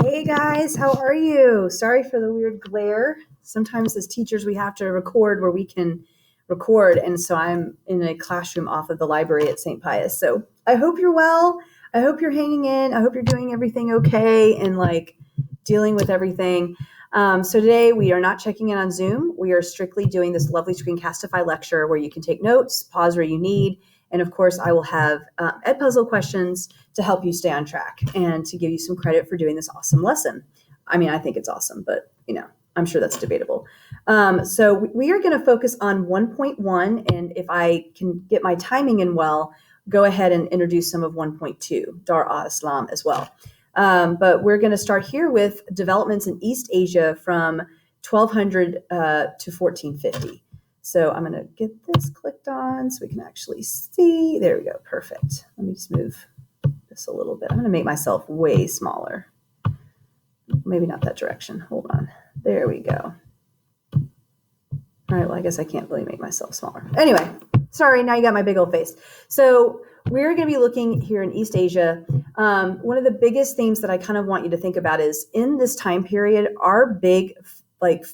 Hey guys, how are you? Sorry for the weird glare. Sometimes as teachers we have to record where we can record, and so I'm in a classroom off of the library at St. Pius. So I hope you're well. I hope you're hanging in. I hope you're doing everything okay and dealing with everything. So today we are not checking in on Zoom. We are strictly doing this lovely Screencastify lecture where you can take notes, pause where you need, and of course I will have Edpuzzle questions to help you stay on track and to give you some credit for doing this awesome lesson. I mean, I think it's awesome, but I'm sure that's debatable. So we are going to focus on 1.1, and if I can get my timing in well, go ahead and introduce some of 1.2, Dar al-Islam as well. But we're going to start here with developments in East Asia from 1200 to 1450. So I'm going to get this clicked on so we can actually see. There we go. Perfect. Let me just move this a little bit. I'm going to make myself way smaller. Maybe not that direction. Hold on. There we go. All right. Well, I guess I can't really make myself smaller. Anyway, sorry. Now you got my big old face. So we're going to be looking here in East Asia. One of the biggest themes that I kind of want you to think about is in this time period, our big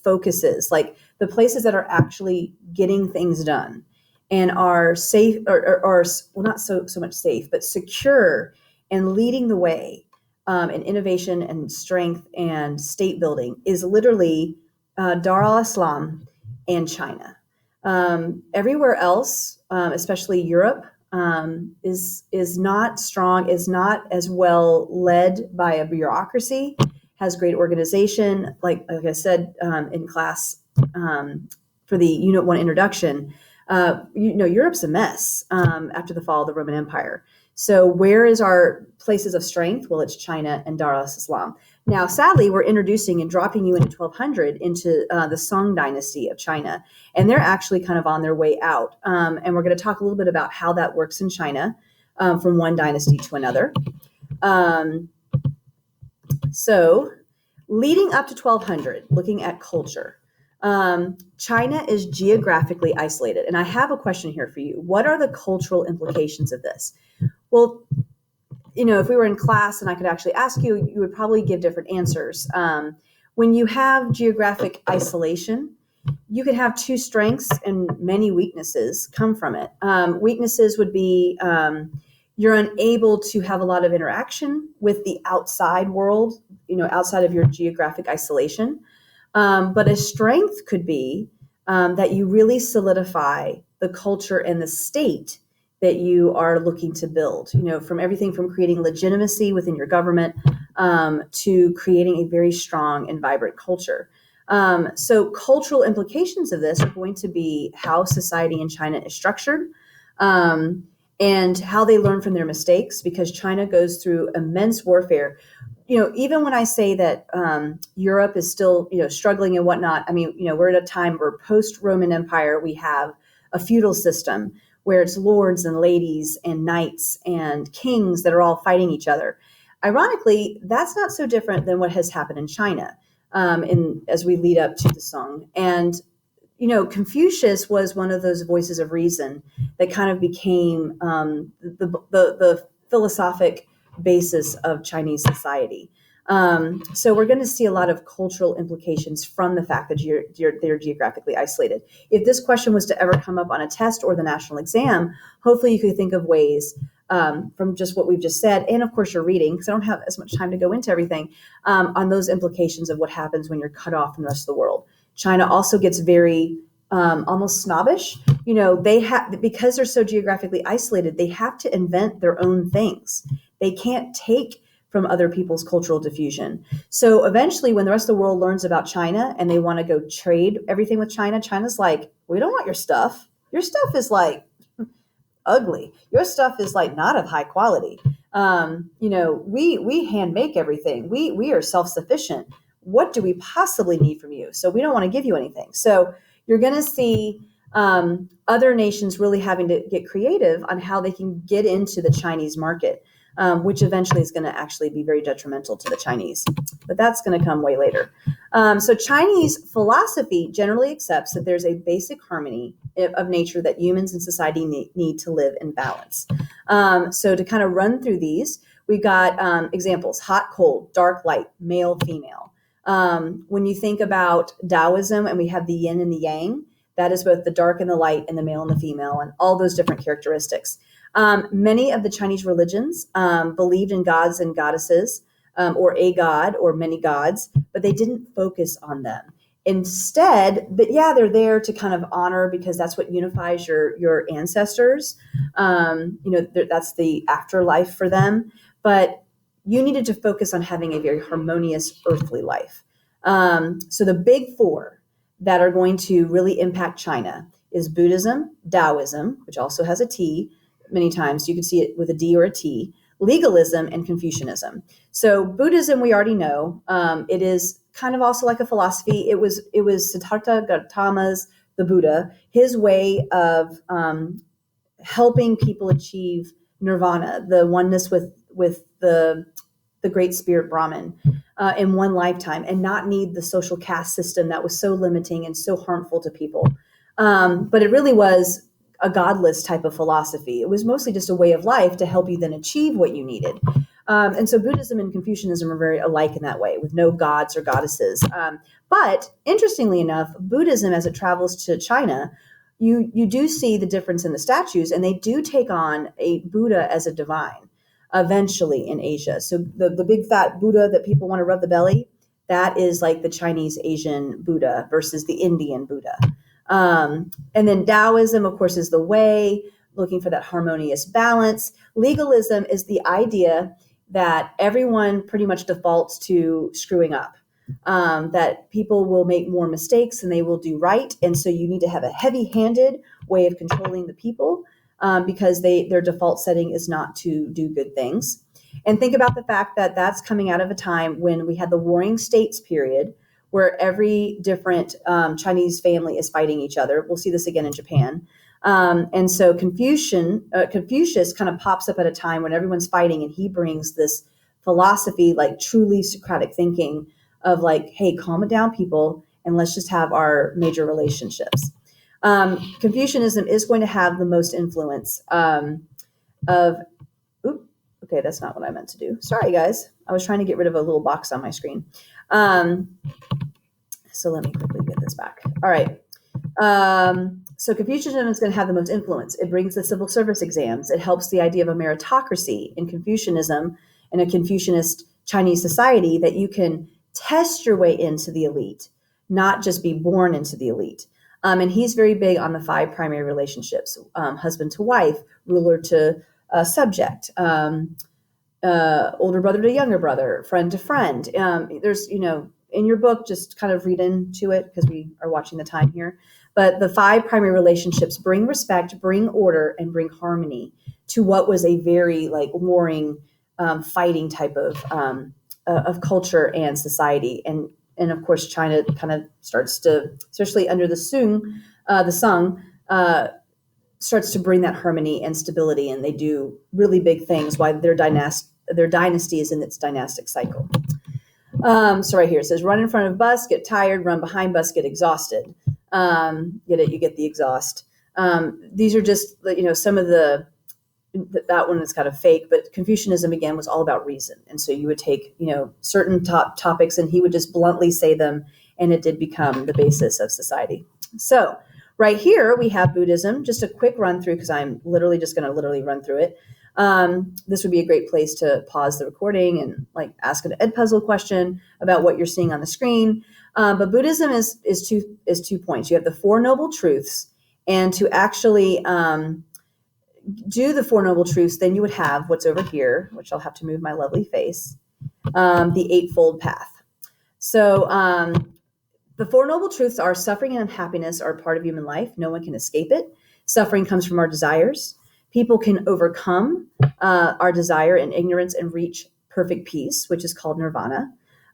focuses, the places that are actually getting things done and are safe or well, not so much safe, but secure and leading the way in innovation and strength and state building is literally Dar al-Islam and China. Everywhere else, especially Europe, is not strong, is not as well led by a bureaucracy, has great organization. Like I said in class for the Unit 1 introduction, Europe's a mess after the fall of the Roman Empire. So where is our places of strength? Well, it's China and Dar al-Islam. Now, sadly, we're introducing and dropping you into 1200 into the Song dynasty of China, and they're actually kind of on their way out. And we're going to talk a little bit about how that works in China from one dynasty to another. So leading up to 1200, looking at culture, China is geographically isolated. And I have a question here for you. What are the cultural implications of this? Well, if we were in class and I could actually ask you, you would probably give different answers. When you have geographic isolation, you could have two strengths and many weaknesses come from it. Weaknesses would be you're unable to have a lot of interaction with the outside world, outside of your geographic isolation. But a strength could be that you really solidify the culture and the state that you are looking to build, from everything from creating legitimacy within your government to creating a very strong and vibrant culture. So cultural implications of this are going to be how society in China is structured and how they learn from their mistakes, because China goes through immense warfare. Even when I say that Europe is still, struggling and whatnot, I mean, we're at a time where post-Roman Empire, we have a feudal system where it's lords and ladies and knights and kings that are all fighting each other. Ironically, that's not so different than what has happened in China as we lead up to the Song. And, Confucius was one of those voices of reason that kind of became the philosophic basis of Chinese society. So we're going to see a lot of cultural implications from the fact that they're geographically isolated. If this question was to ever come up on a test or the national exam, hopefully you could think of ways from just what we've just said, and of course your reading, because I don't have as much time to go into everything, on those implications of what happens when you're cut off from the rest of the world. China also gets very almost snobbish. Because they're so geographically isolated, they have to invent their own things. They can't take from other people's cultural diffusion. So eventually when the rest of the world learns about China and they want to go trade everything with China, China's like, we don't want your stuff. Your stuff is ugly. Your stuff is not of high quality. We hand make everything. We are self-sufficient. What do we possibly need from you? So we don't want to give you anything. So you're going to see other nations really having to get creative on how they can get into the Chinese market. Which eventually is going to actually be very detrimental to the Chinese. But that's going to come way later. So Chinese philosophy generally accepts that there's a basic harmony of nature that humans and society need to live in balance. So to kind of run through these, We've got examples: hot, cold, dark, light, male, female. When you think about Taoism and we have the yin and the yang, that is both the dark and the light and the male and the female and all those different characteristics. Many of the Chinese religions believed in gods and goddesses, or a god or many gods, but they didn't focus on them. Instead, but yeah, they're there to kind of honor, because that's what unifies your ancestors. That's the afterlife for them. But you needed to focus on having a very harmonious earthly life. So the big four that are going to really impact China is Buddhism, Taoism, which also has a T many times. You can see it with a D or a T, legalism, and Confucianism. So Buddhism, we already know. It is kind of also like a philosophy. It was Siddhartha Gautama's, the Buddha, his way of helping people achieve nirvana, the oneness with the great spirit Brahman in one lifetime, and not need the social caste system that was so limiting and so harmful to people. But it really was a godless type of philosophy. It was mostly just a way of life to help you then achieve what you needed. And so Buddhism and Confucianism are very alike in that way, with no gods or goddesses. But interestingly enough, Buddhism, as it travels to China, you do see the difference in the statues, and they do take on a Buddha as a divine eventually in Asia. So the big fat Buddha that people want to rub the belly, that is like the Chinese Asian Buddha versus the Indian Buddha. And then Taoism, of course, is the way, looking for that harmonious balance. Legalism is the idea that everyone pretty much defaults to screwing up, that people will make more mistakes than they will do right. And so you need to have a heavy-handed way of controlling the people, because their default setting is not to do good things. And think about the fact that that's coming out of a time when we had the Warring States period, where every different Chinese family is fighting each other. We'll see this again in Japan. And so Confucius kind of pops up at a time when everyone's fighting, and he brings this philosophy, like truly Socratic thinking of like, hey, calm it down, people, and let's just have our major relationships. Confucianism is going to have the most influence okay, that's not what I meant to do. Sorry, guys. I was trying to get rid of a little box on my screen. So let me quickly get this back. All right. So Confucianism is going to have the most influence. It brings the civil service exams. It helps the idea of a meritocracy in Confucianism, in a Confucianist Chinese society, that you can test your way into the elite, not just be born into the elite. And he's very big on the 5 primary relationships: husband to wife, ruler to subject, older brother to younger brother, friend to friend. There's, in your book, just kind of read into it because we are watching the time here. But the 5 primary relationships bring respect, bring order, and bring harmony to what was a very warring, fighting type of culture and society. And of course, China kind of starts to, especially under the Sung, starts to bring that harmony and stability, and they do really big things while their dynasty is in its dynastic cycle. So right here it says, run in front of bus, get tired, run behind bus, get exhausted. Get it? You get the exhaust. These are just, some of that one is kind of fake, but Confucianism, again, was all about reason. And so you would take, certain topics, and he would just bluntly say them, and it did become the basis of society. So right here we have Buddhism. Just a quick run through, because I'm literally just going to run through it. This would be a great place to pause the recording and ask an Edpuzzle question about what you're seeing on the screen. But Buddhism is 2 points. You have the 4 Noble Truths, and to actually do the 4 Noble Truths, then you would have what's over here, which I'll have to move my lovely face, the Eightfold Path. So the 4 Noble Truths are: suffering and unhappiness are a part of human life. No one can escape it. Suffering comes from our desires. People can overcome our desire and ignorance and reach perfect peace, which is called nirvana.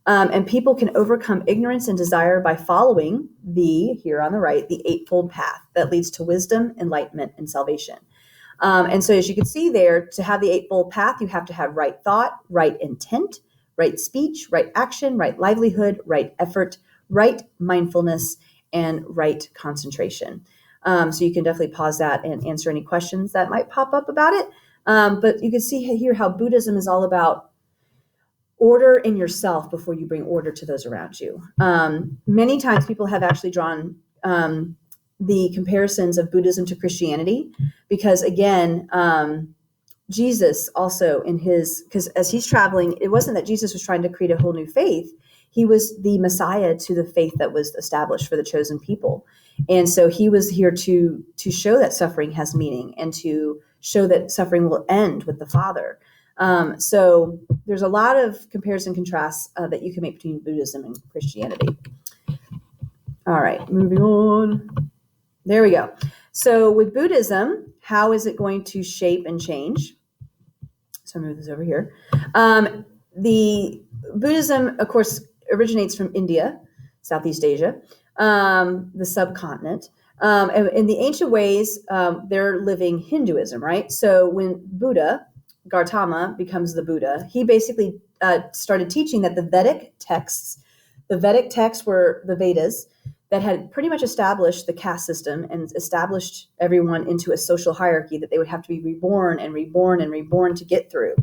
And people can overcome ignorance and desire by following here on the right, the Eightfold Path that leads to wisdom, enlightenment, and salvation. And so as you can see there, to have the Eightfold Path, you have to have right thought, right intent, right speech, right action, right livelihood, right effort, right mindfulness, and right concentration. So you can definitely pause that and answer any questions that might pop up about it. But you can see here how Buddhism is all about order in yourself before you bring order to those around you. Many times people have actually drawn the comparisons of Buddhism to Christianity because, again, Jesus also because as he's traveling, it wasn't that Jesus was trying to create a whole new faith. He was the Messiah to the faith that was established for the chosen people. And so he was here to show that suffering has meaning and to show that suffering will end with the Father. So there's a lot of comparison contrasts that you can make between Buddhism and Christianity. All right, moving on. There we go. So with Buddhism, how is it going to shape and change? So I'll move this over here. The Buddhism, of course, originates from India, Southeast Asia, the subcontinent. In the ancient ways, they're living Hinduism, right? So when Buddha, Gautama, becomes the Buddha, he basically started teaching that the Vedic texts were the Vedas that had pretty much established the caste system and established everyone into a social hierarchy that they would have to be reborn and reborn and reborn to get through.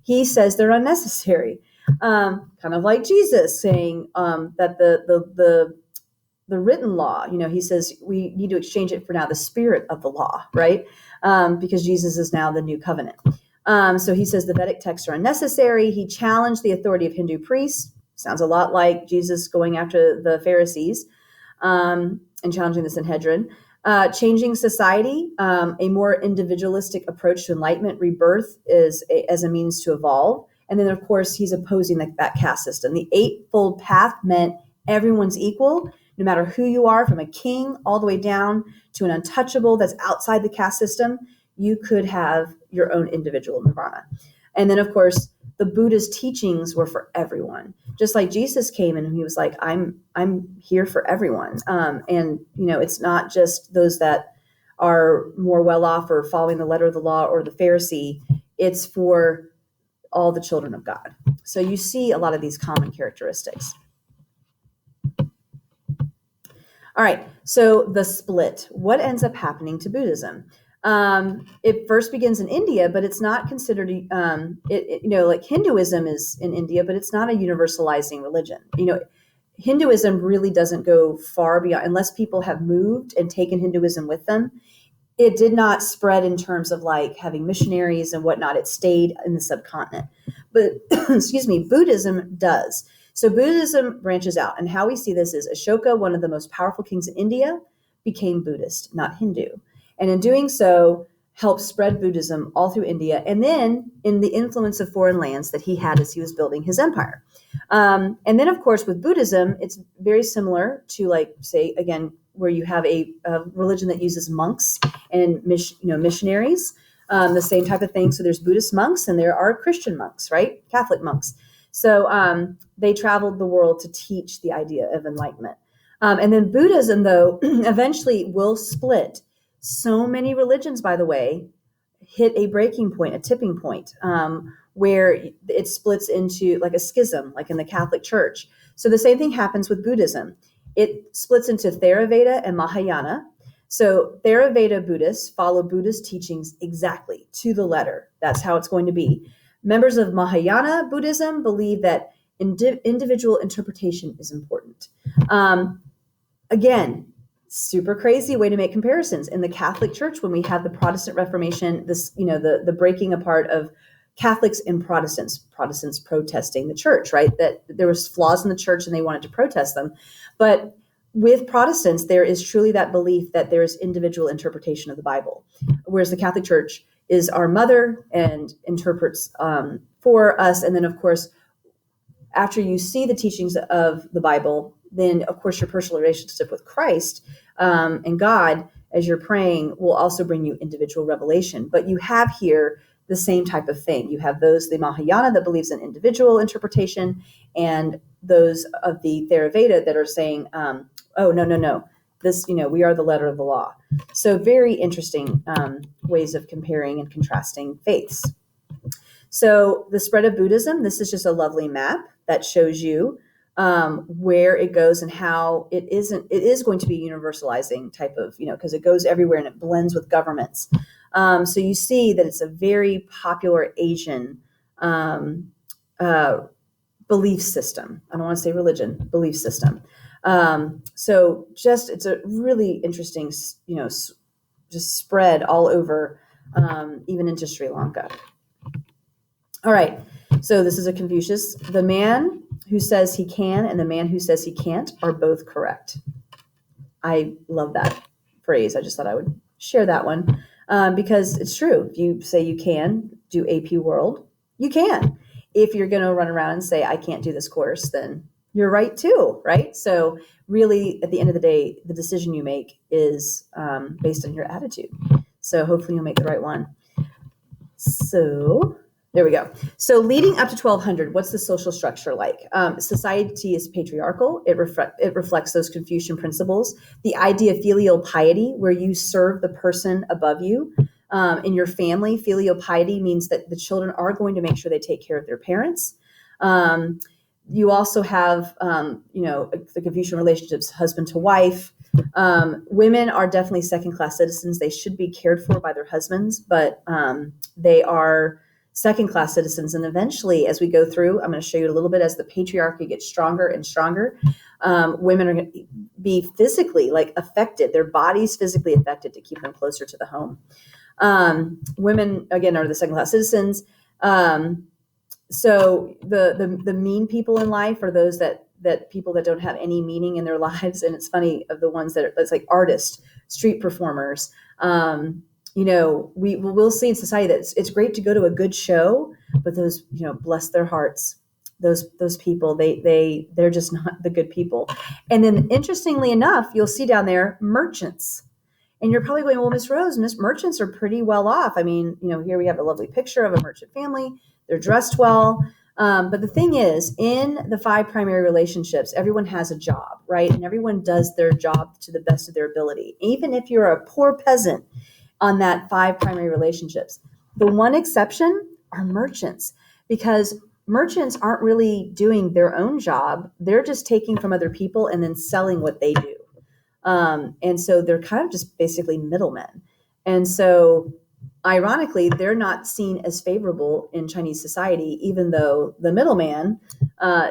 He says they're unnecessary, kind of like Jesus saying that the written law, he says we need to exchange it for now the spirit of the law, right? Because Jesus is now the new covenant. So he says the Vedic texts are unnecessary. He challenged the authority of Hindu priests. Sounds a lot like Jesus going after the Pharisees and challenging the Sanhedrin. Changing society, a more individualistic approach to enlightenment, rebirth as a means to evolve. And then, of course, he's opposing that caste system. The Eightfold Path meant everyone's equal, no matter who you are, from a king all the way down to an untouchable that's outside the caste system. You could have your own individual nirvana. And then, of course, the Buddha's teachings were for everyone. Just like Jesus came in and he was like, I'm here for everyone. And, it's not just those that are more well off or following the letter of the law or the Pharisee. It's for all the children of God. So you see a lot of these common characteristics. All right, so the split. What ends up happening to Buddhism? It first begins in India, but it's not considered, like Hinduism is in India, but it's not a universalizing religion. Hinduism really doesn't go far beyond, unless people have moved and taken Hinduism with them. It did not spread in terms of like having missionaries and whatnot. It stayed in the subcontinent. But, Buddhism does. So Buddhism branches out. And how we see this is Ashoka, one of the most powerful kings in India, became Buddhist, not Hindu. And in doing so, helped spread Buddhism all through India. And then in the influence of foreign lands that he had as he was building his empire. And then, of course, with Buddhism, it's very similar to, like, say, again, where you have a religion that uses monks and missionaries, the same type of thing. So there's Buddhist monks and there are Christian monks, right? Catholic monks. So they traveled the world to teach the idea of enlightenment. And then Buddhism, though, eventually will split. So many religions, by the way, hit a breaking point, a tipping point, where it splits into like a schism, like in the Catholic Church. So the same thing happens with Buddhism. It splits into Theravada and Mahayana. So Theravada Buddhists follow Buddhist teachings exactly to the letter. That's how it's going to be. Members of Mahayana Buddhism believe that individual interpretation is important. Again, super crazy way to make comparisons. In the Catholic Church, when we have the Protestant Reformation, this, the breaking apart of Catholics and Protestants protesting the church, right? That there was flaws in the church and they wanted to protest them. But with Protestants, there is truly that belief that there is individual interpretation of the Bible, whereas the Catholic Church is our mother and interprets for us. And then, of course, after you see the teachings of the Bible, then, of course, your personal relationship with Christ and God as you're praying will also bring you individual revelation. But you have here the same type of thing. You have the Mahayana that believes in individual interpretation, and those of the Theravada that are saying, oh, no. This, we are the letter of the law. So very interesting ways of comparing and contrasting faiths. So the spread of Buddhism, this is just a lovely map that shows you where it goes and how it is going to be a universalizing type of, because it goes everywhere and it blends with governments. So you see that it's a very popular Asian belief system. I don't want to say religion, belief system. So just, it's a really interesting, just spread all over, even into Sri Lanka. All right. So this is a Confucius. The man who says he can and the man who says he can't are both correct. I love that phrase. I just thought I would share that one because it's true. If you say you can do AP World, you can. If you're going to run around and say, I can't do this course, then you're right too, right? So really, at the end of the day, the decision you make is based on your attitude. So hopefully you'll make the right one. So there we go. So leading up to 1200, what's the social structure like? Society is patriarchal. It reflects those Confucian principles. The idea of filial piety, where you serve the person above you. In your family, filial piety means that the children are going to make sure they take care of their parents. You also have, the Confucian relationships, husband to wife. Women are definitely second-class citizens. They should be cared for by their husbands, but they are second-class citizens. And eventually, as we go through, I'm going to show you a little bit as the patriarchy gets stronger and stronger. Women are going to be physically affected, their bodies physically affected to keep them closer to the home. Women, again, are the second-class citizens. So the mean people in life are those that people that don't have any meaning in their lives. And it's funny, of the ones that are, it's like artists, street performers. We'll see in society that it's great to go to a good show, but those, bless their hearts, those people, they're just not the good people. And then interestingly enough, you'll see down there merchants. And you're probably going, well, Miss Rose, merchants are pretty well off. I mean, here we have a lovely picture of a merchant family. They're dressed well. But the thing is, in the 5 primary relationships, everyone has a job, right? And everyone does their job to the best of their ability. Even if you're a poor peasant on that 5 primary relationships, the one exception are merchants, because merchants aren't really doing their own job. They're just taking from other people and then selling what they do. And so they're kind of just basically middlemen. And so ironically, they're not seen as favorable in Chinese society, even though the middleman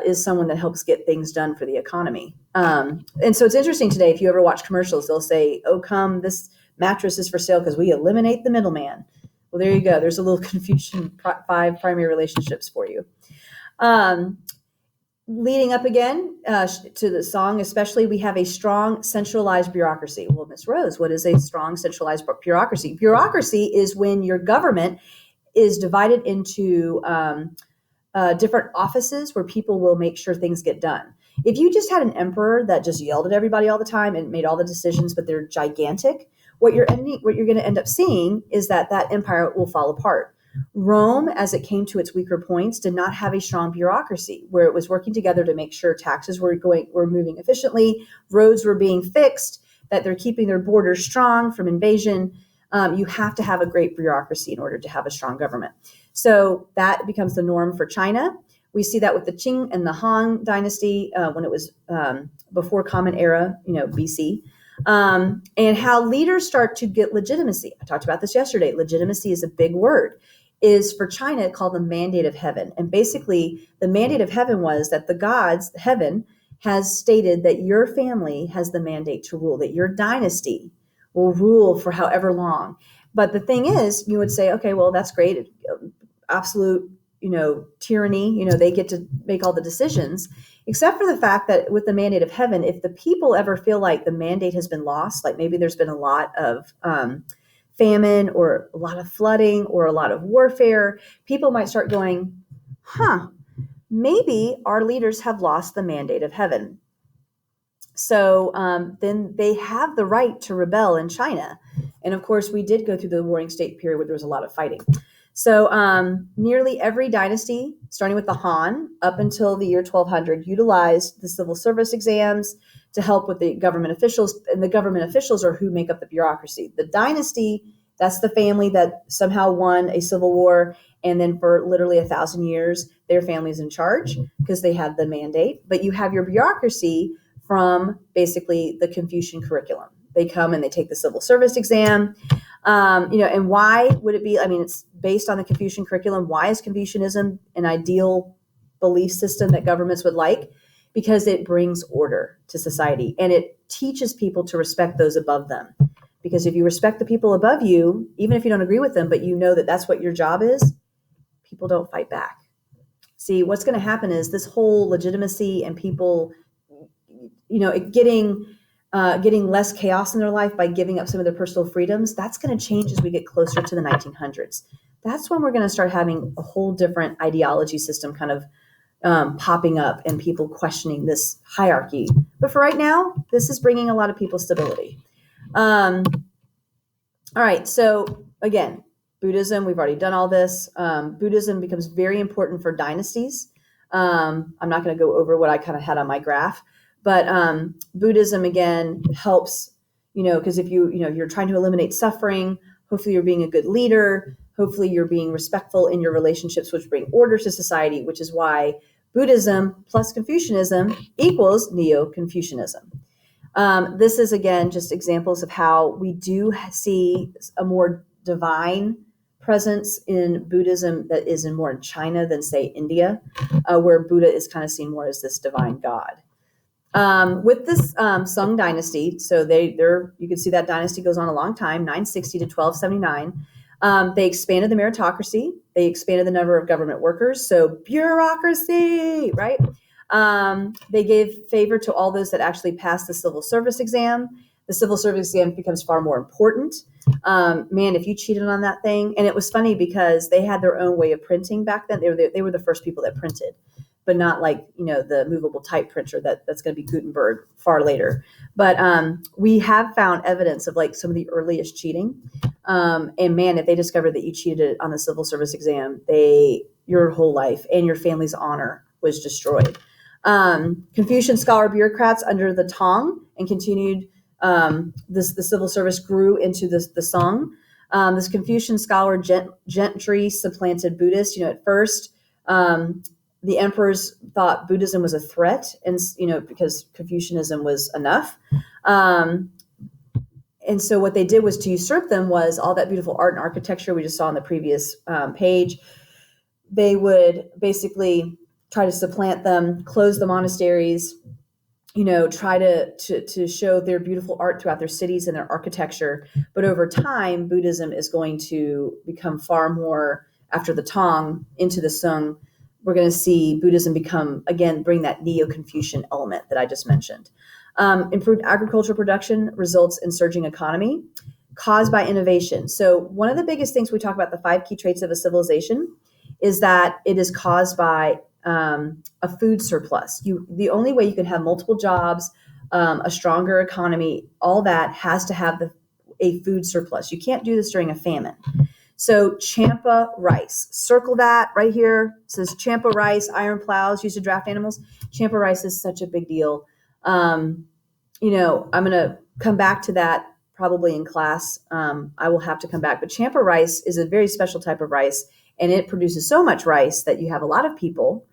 is someone that helps get things done for the economy. And so it's interesting today, if you ever watch commercials, they'll say, oh, come, this mattress is for sale because we eliminate the middleman. Well, there you go. There's a little Confucian 5 primary relationships for you. Leading up again to the song, especially, we have a strong centralized bureaucracy. Well, Miss Rose, what is a strong centralized bureaucracy? Bureaucracy is when your government is divided into different offices where people will make sure things get done. If you just had an emperor that just yelled at everybody all the time and made all the decisions, but they're gigantic, what you're going to end up seeing is that empire will fall apart. Rome, as it came to its weaker points, did not have a strong bureaucracy where it was working together to make sure taxes were moving efficiently, roads were being fixed, that they're keeping their borders strong from invasion. You have to have a great bureaucracy in order to have a strong government. So that becomes the norm for China. We see that with the Qing and the Han dynasty when it was before Common Era, BC. And how leaders start to get legitimacy. I talked about this yesterday. Legitimacy is a big word. Is for China called the mandate of heaven. And basically, the mandate of heaven was that the gods, heaven, has stated that your family has the mandate to rule, that your dynasty will rule for however long. But the thing is, you would say, okay, well, that's great. Absolute, tyranny, they get to make all the decisions, except for the fact that with the mandate of heaven, if the people ever feel like the mandate has been lost, like maybe there's been a lot of famine or a lot of flooding or a lot of warfare, people might start going, maybe our leaders have lost the mandate of heaven. So then they have the right to rebel in China. And of course, we did go through the Warring State period where there was a lot of fighting. So nearly every dynasty, starting with the Han up until the year 1200, utilized the civil service exams to help with the government officials. And the government officials are who make up the bureaucracy. The dynasty, that's the family that somehow won a civil war And then for literally 1,000 years, their family's in charge because they had the mandate. But you have your bureaucracy from basically the Confucian curriculum. They come and they take the civil service exam. And why would it be? I mean, it's based on the Confucian curriculum. Why is Confucianism an ideal belief system that governments would like? Because it brings order to society and it teaches people to respect those above them. Because if you respect the people above you, even if you don't agree with them, but you know that that's what your job is, people don't fight back. See, what's going to happen is this whole legitimacy and people, getting less chaos in their life by giving up some of their personal freedoms, that's going to change as we get closer to the 1900s. That's when we're going to start having a whole different ideology system kind of popping up and people questioning this hierarchy. But for right now, this is bringing a lot of people stability. All right. So again, Buddhism, we've already done all this. Buddhism becomes very important for dynasties. I'm not going to go over what I kind of had on my graph, but Buddhism again helps, because if you're trying to eliminate suffering, hopefully you're being a good leader. Hopefully you're being respectful in your relationships, which bring order to society, which is why Buddhism plus Confucianism equals Neo-Confucianism. This is, again, just examples of how we do see a more divine presence in Buddhism that is more in China than, say, India, where Buddha is kind of seen more as this divine god. With this Sung dynasty, so you can see that dynasty goes on a long time, 960 to 1279. They expanded the meritocracy. They expanded the number of government workers. So bureaucracy, right? They gave favor to all those that actually passed the civil service exam. The civil service exam becomes far more important. If you cheated on that thing, and it was funny because they had their own way of printing back then. They were the first people that printed, but not like, the movable type printer that's going to be Gutenberg far later. But we have found evidence of like some of the earliest cheating. If they discovered that you cheated on the civil service exam, your whole life and your family's honor was destroyed. Confucian scholar bureaucrats under the Tang and continued the civil service grew into the Song. This Confucian scholar gentry supplanted Buddhists. At first, the emperors thought Buddhism was a threat, and because Confucianism was enough. And so what they did was to usurp them was all that beautiful art and architecture we just saw on the previous page. They would basically try to supplant them, close the monasteries, try to show their beautiful art throughout their cities and their architecture. But over time, Buddhism is going to become far more, after the Tang into the Sung, we're going to see Buddhism bring that Neo-Confucian element that I just mentioned. Improved agricultural production results in surging economy caused by innovation. So one of the biggest things we talk about, the 5 key traits of a civilization, is that it is caused by a food surplus. The only way you can have multiple jobs, a stronger economy, all that has to have a food surplus. You can't do this during a famine. So Champa rice, circle that right here. It says Champa rice, iron plows used to draft animals. Champa rice is such a big deal. I'm going to come back to that probably in class. I will have to come back. But Champa rice is a very special type of rice, and it produces so much rice that you have a lot of people,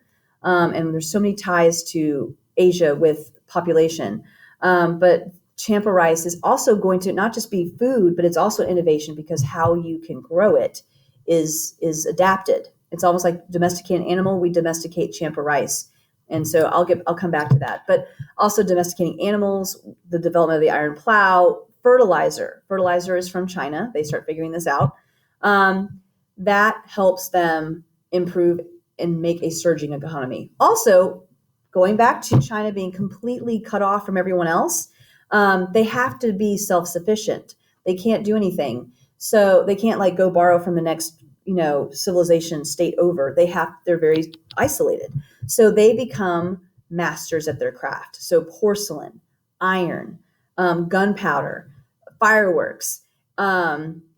and there's so many ties to Asia with population. But Champa rice is also going to not just be food, but it's also innovation because how you can grow it is adapted. It's almost like domesticating an animal. We domesticate Champa rice. And so I'll come back to that. But also domesticating animals, the development of the iron plow, fertilizer. Fertilizer is from China. They start figuring this out. That helps them improve and make a surging economy. Also, going back to China being completely cut off from everyone else, they have to be self-sufficient. They can't do anything. So they can't go borrow from the next, civilization state over. They're very isolated. So they become masters at their craft. So porcelain, iron, gunpowder, fireworks,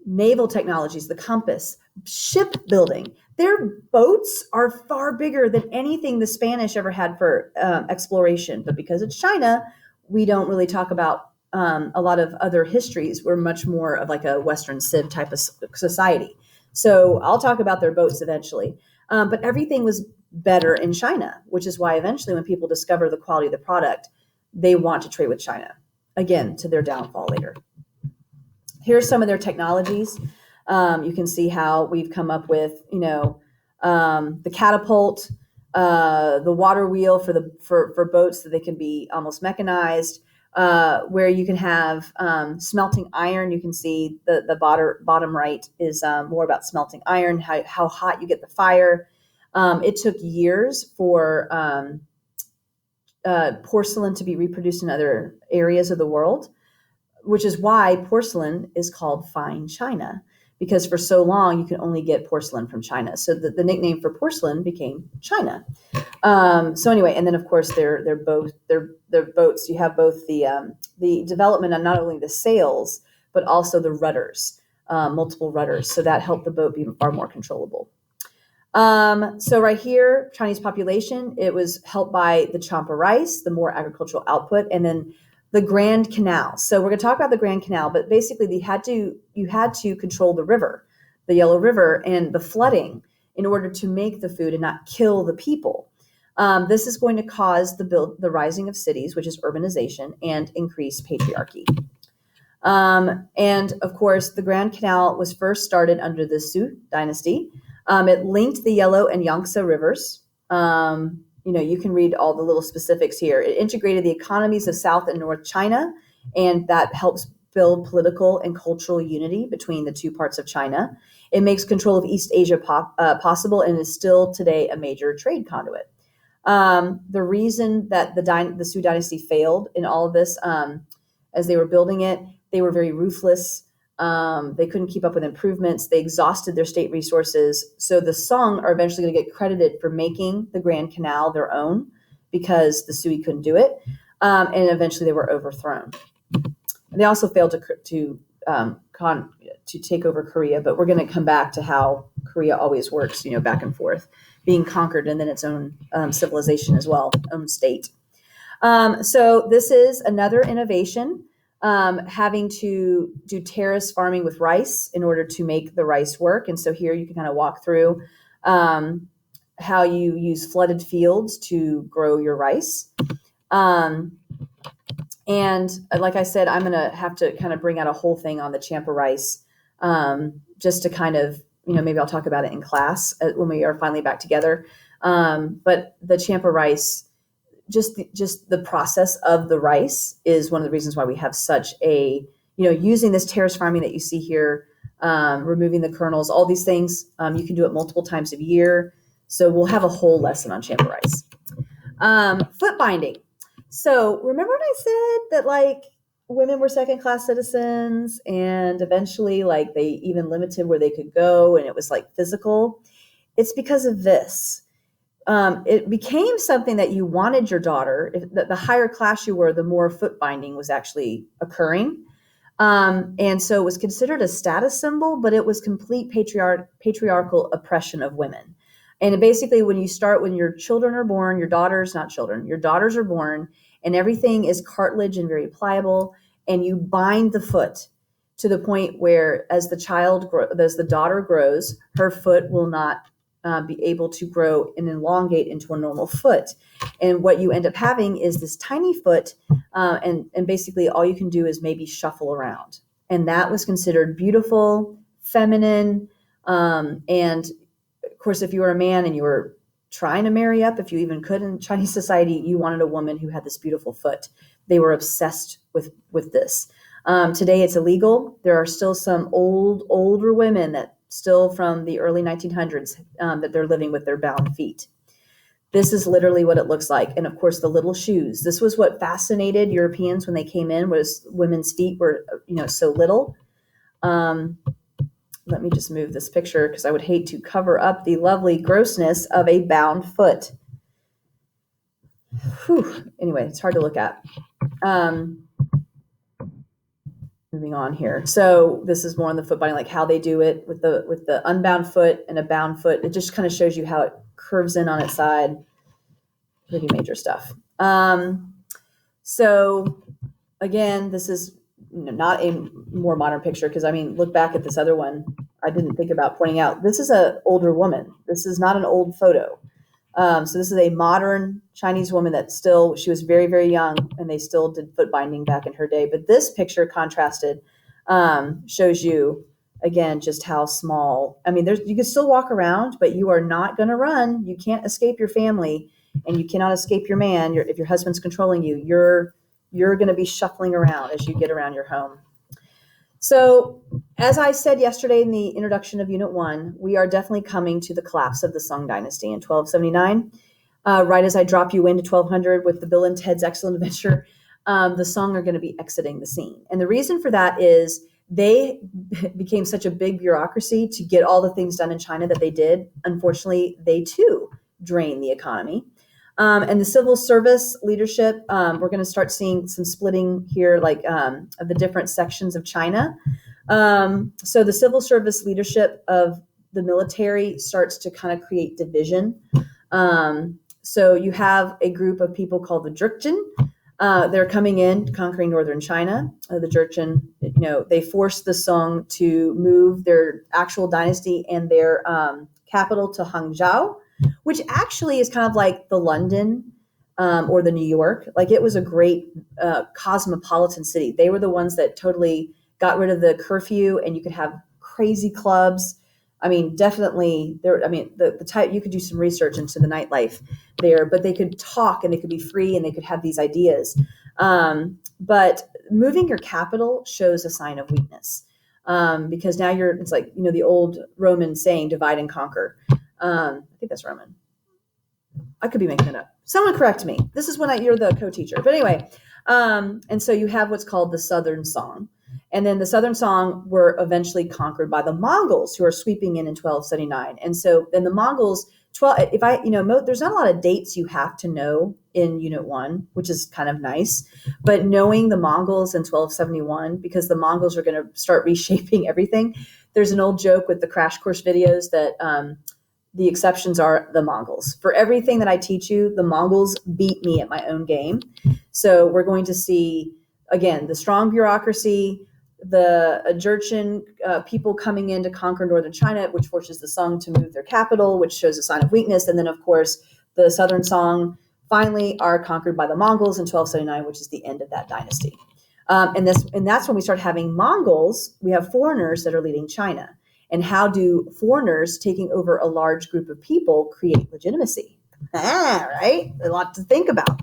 naval technologies, the compass, shipbuilding. Their boats are far bigger than anything the Spanish ever had for exploration. But because it's China, we don't really talk about a lot of other histories. We're much more of like a Western Civ type of society. So I'll talk about their boats eventually. But everything was better in China, which is why eventually when people discover the quality of the product, they want to trade with China. Again, to their downfall later. Here's some of their technologies. You can see how we've come up with, the catapult, the water wheel for boats so they can be almost mechanized, where you can have smelting iron. You can see the bottom right is more about smelting iron, how hot you get the fire. It took years for porcelain to be reproduced in other areas of the world, which is why porcelain is called fine china, because for so long you can only get porcelain from China. So the nickname for porcelain became China. So anyway, and then of course they're boats. You have both the development of not only the sails but also the rudders, multiple rudders. So that helped the boat be far more controllable. So right here, Chinese population, it was helped by the Champa rice, the more agricultural output, and then the Grand Canal. So we're going to talk about the Grand Canal, but basically you had to control the river, the Yellow River, and the flooding in order to make the food and not kill the people. This is going to cause the rising of cities, which is urbanization, and increased patriarchy. And of course, the Grand Canal was first started under the Sui dynasty. It linked the Yellow and Yangtze rivers. You can read all the little specifics here. It integrated the economies of South and North China, and that helps build political and cultural unity between the two parts of China. It makes control of East Asia possible and is still today a major trade conduit. The reason that the Sui dynasty failed in all of this, as they were building it, they were very ruthless. They couldn't keep up with improvements. They exhausted their state resources. So the Song are eventually going to get credited for making the Grand Canal their own because the Sui couldn't do it. And eventually they were overthrown. They also failed to take over Korea, but we're going to come back to how Korea always works, back and forth, being conquered and then its own civilization as well, own state. So this is another innovation. Having to do terrace farming with rice in order to make the rice work. And so here you can kind of walk through how you use flooded fields to grow your rice. And like I said, I'm going to have to kind of bring out a whole thing on the Champa rice, just to kind of, maybe I'll talk about it in class when we are finally back together. But the Champa rice, just the process of the rice is one of the reasons why we have such a, using this terrace farming that you see here, removing the kernels, all these things, you can do it multiple times a year. So we'll have a whole lesson on Champa rice. Foot binding. So remember when I said that women were second-class citizens and eventually they even limited where they could go and it was physical? It's because of this. It became something that you wanted your daughter. The higher class you were, the more foot binding was actually occurring. And so it was considered a status symbol, but it was complete patriarchal oppression of women. And basically when your children are born, your daughters are born and everything is cartilage and very pliable, and you bind the foot to the point where as the daughter grows, her foot will not be able to grow and elongate into a normal foot. And what you end up having is this tiny foot, and basically all you can do is maybe shuffle around. And that was considered beautiful, feminine, and of course, if you were a man and you were trying to marry up, if you even could in Chinese society, you wanted a woman who had this beautiful foot. They were obsessed with this. Today it's illegal. There are still some older women that still from the early 1900s that they're living with their bound feet. This is literally what it looks like. And of course, the little shoes. This was what fascinated Europeans when they came in, was women's feet were, so little. Let me just move this picture because I would hate to cover up the lovely grossness of a bound foot. Whew. Anyway, it's hard to look at. Moving on here. So this is more on the foot binding, how they do it with the unbound foot and a bound foot. It just kind of shows you how it curves in on its side. Pretty major stuff. So again, this is not a more modern picture because look back at this other one. I didn't think about pointing out, this is an older woman. This is not an old photo. So this is a modern Chinese woman that still, she was very, very young, and they still did foot binding back in her day. But this picture contrasted shows you, again, just how small. I mean, you can still walk around, but you are not going to run. You can't escape your family, and you cannot escape your man. If your husband's controlling you, you're going to be shuffling around as you get around your home. So, as I said yesterday in the introduction of Unit 1, we are definitely coming to the collapse of the Song Dynasty in 1279. Right as I drop you into 1200 with the Bill and Ted's Excellent Adventure, the Song are going to be exiting the scene. And the reason for that is they became such a big bureaucracy to get all the things done in China that they did. Unfortunately, they too drained the economy. And the civil service leadership, we're going to start seeing some splitting here, like of the different sections of China. So the civil service leadership of the military starts to kind of create division. So you have a group of people called the Jurchen. They're coming in, conquering northern China. The Jurchen, they forced the Song to move their actual dynasty and their capital to Hangzhou, which actually is kind of like the London or the New York. Like, it was a great cosmopolitan city. They were the ones that totally got rid of the curfew, and you could have crazy clubs. I mean, definitely there. I mean, the type, you could do some research into the nightlife there, but they could talk and they could be free and they could have these ideas. But moving your capital shows a sign of weakness, because now it's like, the old Roman saying, divide and conquer. I think that's Roman. I could be making it up. Someone correct me. This is when you're the co-teacher. But anyway, and so you have what's called the Southern Song. And then the Southern Song were eventually conquered by the Mongols, who are sweeping in 1279. And so then the Mongols, there's not a lot of dates you have to know in Unit 1, which is kind of nice. But knowing the Mongols in 1271, because the Mongols are going to start reshaping everything. There's an old joke with the Crash Course videos that the exceptions are the Mongols. For everything that I teach you, the Mongols beat me at my own game. So we're going to see, again, the strong bureaucracy, the Jurchen people coming in to conquer northern China, which forces the Song to move their capital, which shows a sign of weakness. And then, of course, the Southern Song finally are conquered by the Mongols in 1279, which is the end of that dynasty. And that's when we start having Mongols. We have foreigners that are leading China. And how do foreigners taking over a large group of people create legitimacy? Right? A lot to think about.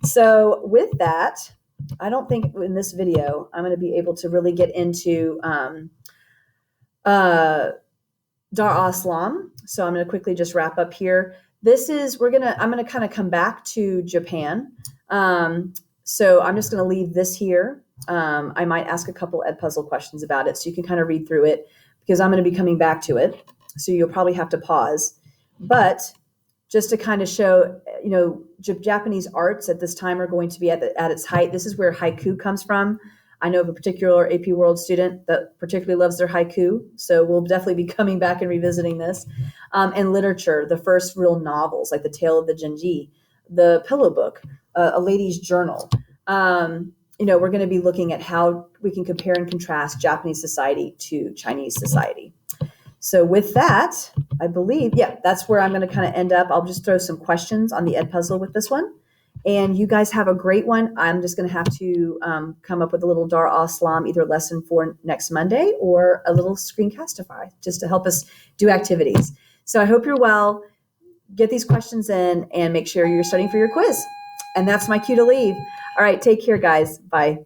So with that, I don't think in this video I'm going to be able to really get into Dar Aslam. So I'm going to quickly just wrap up here. I'm going to kind of come back to Japan. So I'm just going to leave this here. I might ask a couple Edpuzzle questions about it, so you can kind of read through it, because I'm going to be coming back to it. So you'll probably have to pause. But just to kind of show, Japanese arts at this time are going to be at its height. This is where haiku comes from. I know of a particular AP World student that particularly loves their haiku. So we'll definitely be coming back and revisiting this. And literature, the first real novels, like The Tale of the Genji, The Pillow Book, A Lady's Journal. We're going to be looking at how we can compare and contrast Japanese society to Chinese society. So with that, I believe, that's where I'm going to kind of end up. I'll just throw some questions on the Edpuzzle with this one. And you guys have a great one. I'm just going to have to come up with a little Dar Aslam, either lesson for next Monday or a little Screencastify, just to help us do activities. So I hope you're well. Get these questions in and make sure you're studying for your quiz. And that's my cue to leave. All right, take care, guys. Bye.